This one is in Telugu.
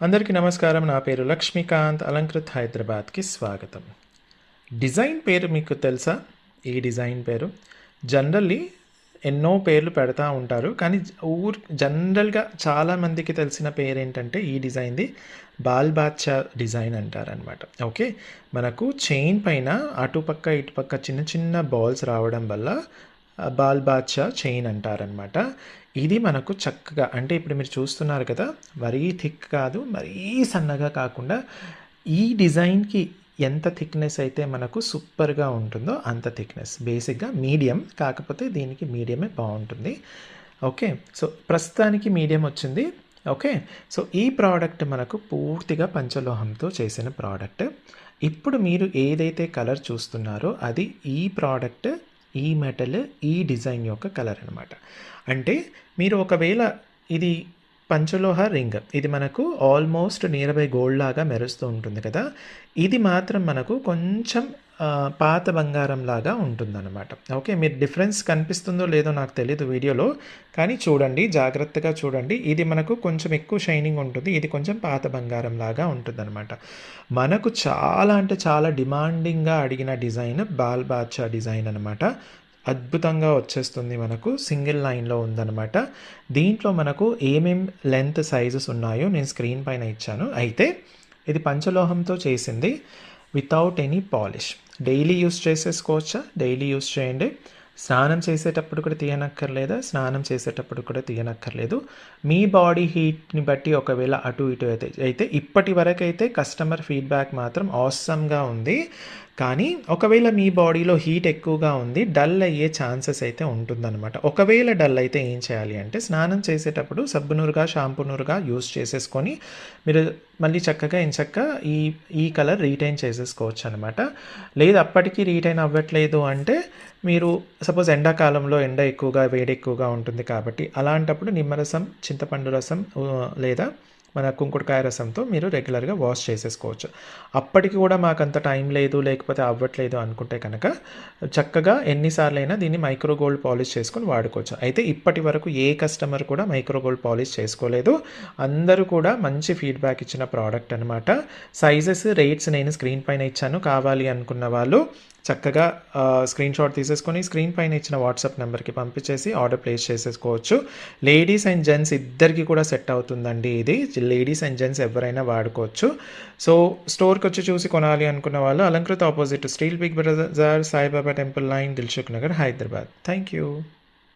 అందరికీ నమస్కారం. నా పేరు లక్ష్మీకాంత్. అలంకృత్ హైదరాబాద్కి స్వాగతం. డిజైన్ పేరు మీకు తెలుసా? ఈ డిజైన్ పేరు జనరల్లీ ఎన్నో పేర్లు పెడతా ఉంటారు, కానీ జనరల్గా చాలామందికి తెలిసిన పేరు ఏంటంటే ఈ డిజైన్ది బాల్ బాద్షా డిజైన్ అంటారనమాట. ఓకే, మనకు చైన్ పైన అటుపక్క ఇటుపక్క చిన్న చిన్న బాల్స్ రావడం వల్ల బాల్ బాద్షా చైన్ అంటారనమాట. ఇది మనకు చక్కగా, అంటే ఇప్పుడు మీరు చూస్తున్నారు కదా, మరీ థిక్ కాదు, మరీ సన్నగా కాకుండా ఈ డిజైన్కి ఎంత థిక్నెస్ అయితే మనకు సూపర్గా ఉంటుందో అంత థిక్నెస్. బేసిక్గా మీడియం, కాకపోతే దీనికి మీడియమే బాగుంటుంది. ఓకే, సో ప్రస్తుతానికి మీడియం వచ్చింది. ఓకే, సో ఈ ప్రోడక్ట్ మనకు పూర్తిగా పంచలోహంతో చేసిన ప్రోడక్ట్. ఇప్పుడు మీరు ఏదైతే కలర్ చూస్తున్నారో అది ఈ ప్రోడక్ట్, ఈ మెటల్, ఈ డిజైన్ యొక్క కలర్ అనమాట. అంటే మీరు ఒకవేళ ఇది పంచలోహ రింగ్, ఇది మనకు ఆల్మోస్ట్ నియర్ బై గోల్డ్ లాగా మెరుస్తూ ఉంటుంది కదా, ఇది మాత్రం మనకు కొంచెం పాత బంగారం లాగా ఉంటుందన్నమాట. ఓకే, మీరు డిఫరెన్స్ కనిపిస్తుందో లేదో నాకు తెలీదు వీడియోలో, కానీ చూడండి, జాగ్రత్తగా చూడండి. ఇది మనకు కొంచెం ఎక్కువ షైనింగ్ ఉంటుంది, ఇది కొంచెం పాత బంగారం లాగా ఉంటుందన్నమాట. మనకు చాలా అంటే చాలా డిమాండింగ్గా అడిగిన డిజైన్ బాల్ బాద్షా డిజైన్ అనమాట. అద్భుతంగా వచ్చేస్తుంది, మనకు సింగిల్ లైన్లో ఉందన్నమాట. దీంట్లో మనకు ఏమేం లెంత్ సైజెస్ ఉన్నాయో నేను స్క్రీన్ పైన ఇచ్చాను. అయితే ఇది పంచలోహంతో చేసింది, without any polish. Daily use చేసేసుకోవచ్చా? డైలీ యూస్ చేయండి. స్నానం చేసేటప్పుడు కూడా తీయనక్కర్లేదా? స్నానం చేసేటప్పుడు కూడా తీయనక్కర్లేదు. మీ బాడీ హీట్ని బట్టి ఒకవేళ అటు ఇటు అయితే ఇప్పటి వరకు అయితే కస్టమర్ ఫీడ్బ్యాక్ మాత్రం ఆసమ్గా ఉంది. కానీ ఒకవేళ మీ బాడీలో హీట్ ఎక్కువగా ఉంది, డల్ అయ్యే ఛాన్సెస్ అయితే ఉంటుందన్నమాట. ఒకవేళ డల్ అయితే ఏం చేయాలి అంటే, స్నానం చేసేటప్పుడు సబ్బు నూరుగా, షాంపూ నూరుగా యూస్ చేసేసుకొని మీరు మళ్ళీ చక్కగా ఈ కలర్ రీటైన్ చేసేసుకోవచ్చు అనమాట. లేదు అప్పటికి రీటైన్ అవ్వట్లేదు అంటే, మీరు సపోజ్ ఎండాకాలంలో ఎండ ఎక్కువగా, వేడి ఎక్కువగా ఉంటుంది కాబట్టి అలాంటప్పుడు నిమ్మరసం, చింతపండు రసం లేదా మన కుంకుడుకాయ రసంతో మీరు రెగ్యులర్గా వాష్ చేసేసుకోవచ్చు. అప్పటికి కూడా మాకు అంత టైం లేదు, లేకపోతే అవ్వట్లేదు అనుకుంటే కనుక చక్కగా ఎన్నిసార్లైనా దీన్ని మైక్రో గోల్డ్ పాలిష్ చేసుకొని వాడుకోవచ్చు. అయితే ఇప్పటి వరకు ఏ కస్టమర్ కూడా మైక్రో గోల్డ్ పాలిష్ చేసుకోలేదు. అందరూ కూడా మంచి ఫీడ్బ్యాక్ ఇచ్చిన ప్రోడక్ట్ అనమాట. సైజెస్, రేట్స్ నేను స్క్రీన్ పైన ఇచ్చాను. కావాలి అనుకున్న వాళ్ళు చక్కగా స్క్రీన్ షాట్ తీసేసుకొని స్క్రీన్ పైన ఇచ్చిన వాట్సాప్ నెంబర్కి పంపించేసి ఆర్డర్ ప్లేస్ చేసేసుకోవచ్చు. లేడీస్ అండ్ జెంట్స్ ఇద్దరికి కూడా సెట్ అవుతుందండి. ఇది లేడీస్ అండ్ జెంట్స్ ఎవరైనా వాడుకోవచ్చు. సో స్టోర్కి వచ్చి చూసి కొనాలి అనుకున్న వాళ్ళు Alankrit opposite steel Big Bazaar, Saibaba temple line, Dilsukh Nagar, Hyderabad. Thank you.